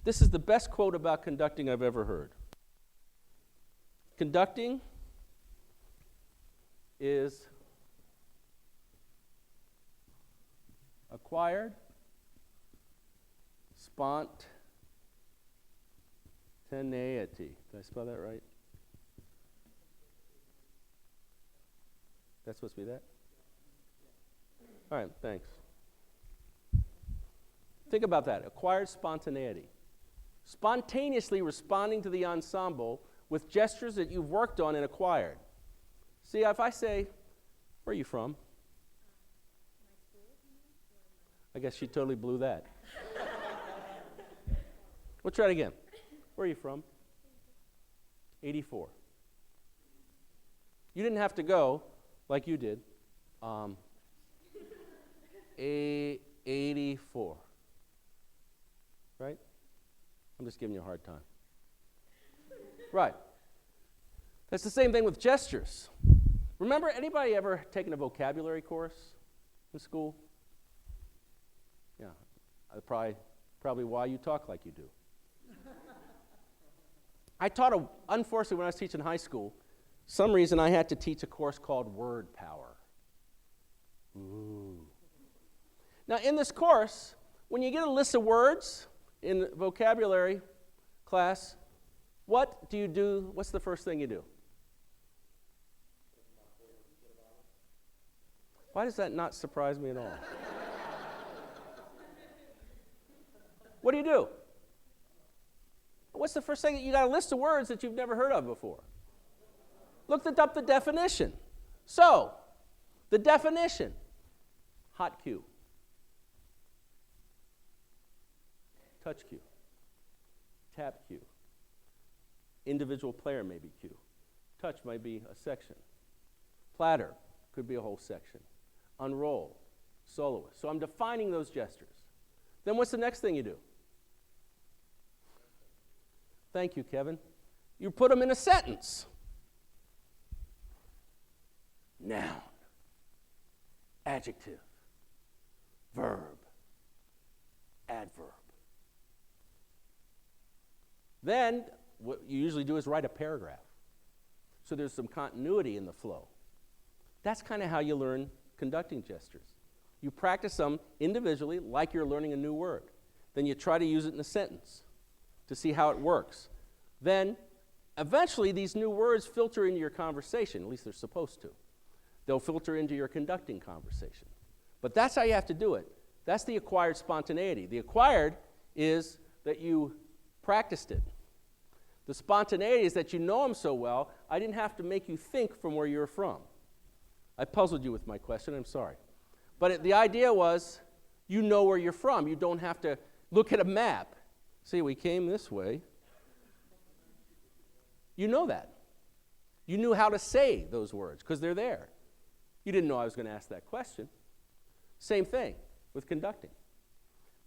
This is the best quote about conducting I've ever heard. Conducting is acquired spontaneity. Did I spell that right? That's supposed to be that? All right, thanks. Think about that, acquired spontaneity. Spontaneously responding to the ensemble with gestures that you've worked on and acquired. See, if I say, where are you from? I guess she totally blew that. We'll try it again. Where are you from? 84. You didn't have to go like you did. 84. Right? I'm just giving you a hard time. Right. That's the same thing with gestures. Remember, anybody ever taken a vocabulary course in school? Yeah. Probably why you talk like you do. I taught, unfortunately, when I was teaching high school, some reason I had to teach a course called Word Power. Ooh. Now, in this course, when you get a list of words in vocabulary class, what do you do? What's the first thing you do? Why does that not surprise me at all? What do? What's the first thing? You got a list of words that you've never heard of before. Looked up the definition. So, the definition, hot cue, touch cue, tap cue, individual player may be cue, touch might be a section, platter could be a whole section, unroll, soloist. So I'm defining those gestures. Then what's the next thing you do? Thank you, Kevin. You put them in a sentence. Noun, adjective, verb, adverb. Then what you usually do is write a paragraph. So there's some continuity in the flow. That's kind of how you learn conducting gestures. You practice them individually like you're learning a new word. Then you try to use it in a sentence to see how it works. Then eventually these new words filter into your conversation, at least they're supposed to. They'll filter into your conducting conversation. But that's how you have to do it. That's the acquired spontaneity. The acquired is that you practiced it. The spontaneity is that you know them so well, I didn't have to make you think from where you're from. I puzzled you with my question, I'm sorry. But the idea was, you know where you're from. You don't have to look at a map. See, we came this way. You know that. You knew how to say those words because they're there. You didn't know I was going to ask that question. Same thing with conducting.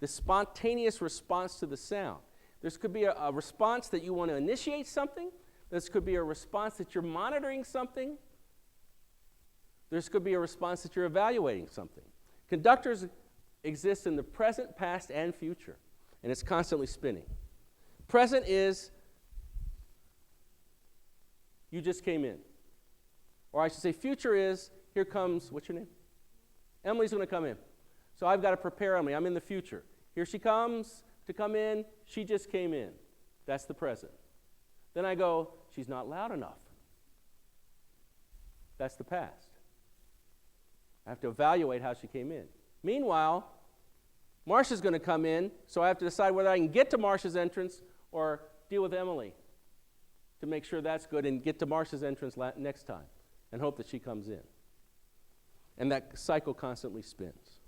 The spontaneous response to the sound. This could be a response that you want to initiate something. This could be a response that you're monitoring something. This could be a response that you're evaluating something. Conductors exist in the present, past, and future, and it's constantly spinning. Present is, you just came in. Or I should say future is, here comes, what's your name? Emily's going to come in. So I've got to prepare Emily. I'm in the future. Here she comes to come in. She just came in. That's the present. Then I go, she's not loud enough. That's the past. I have to evaluate how she came in. Meanwhile, Marcia's going to come in, so I have to decide whether I can get to Marcia's entrance or deal with Emily to make sure that's good and get to Marcia's entrance next time and hope that she comes in. And that cycle constantly spins.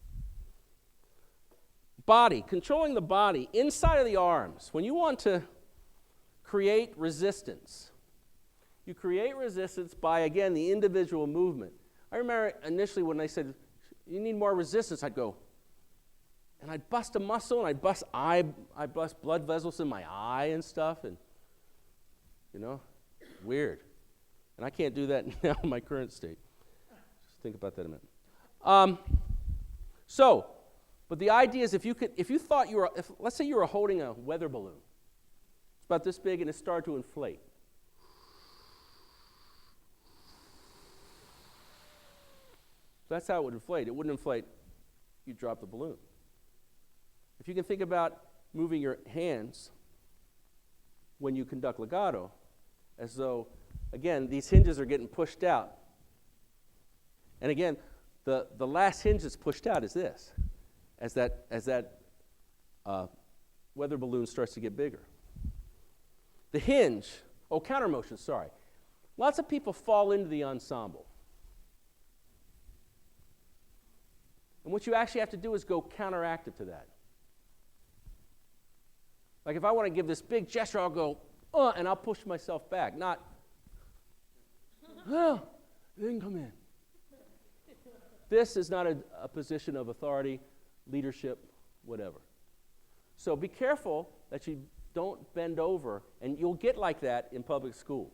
Body, controlling the body inside of the arms. When you want to create resistance, you create resistance by, again, the individual movement. I remember initially when they said, you need more resistance, I'd go, and I'd bust a muscle, and I'd bust blood vessels in my eye and stuff, and, weird. And I can't do that now in my current state. Just think about that a minute. So, But the idea is if you thought you were, let's say you were holding a weather balloon. It's about this big and it started to inflate. That's how it would inflate. It wouldn't inflate, you drop the balloon. If you can think about moving your hands when you conduct legato, as though, again, these hinges are getting pushed out. And again, the last hinge that's pushed out is this, as that weather balloon starts to get bigger. The hinge, counter motion, sorry. Lots of people fall into the ensemble. And what you actually have to do is go counteractive to that. Like if I want to give this big gesture, I'll go, and I'll push myself back, not, then come in. This is not a position of authority, leadership, whatever. So be careful that you don't bend over, and you'll get like that in public school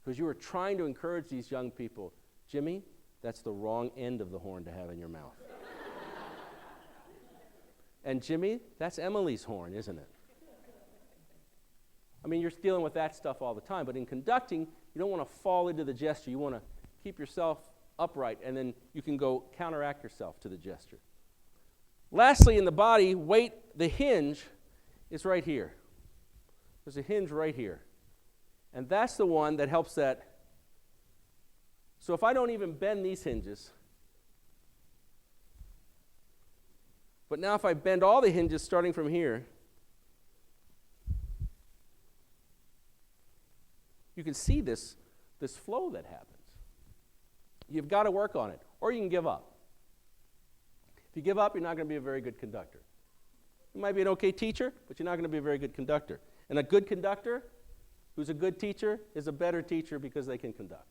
because you are trying to encourage these young people. Jimmy, that's the wrong end of the horn to have in your mouth. And Jimmy, that's Emily's horn, isn't it? I mean, you're dealing with that stuff all the time, but in conducting, you don't want to fall into the gesture. You want to keep yourself upright, and then you can go counteract yourself to the gesture. Lastly, in the body, weight, the hinge is right here. There's a hinge right here. And that's the one that helps that. So if I don't even bend these hinges, but now if I bend all the hinges starting from here, you can see this flow that happens. You've got to work on it, or you can give up. If you give up, you're not going to be a very good conductor. You might be an okay teacher, but you're not going to be a very good conductor. And a good conductor, who's a good teacher, is a better teacher because they can conduct.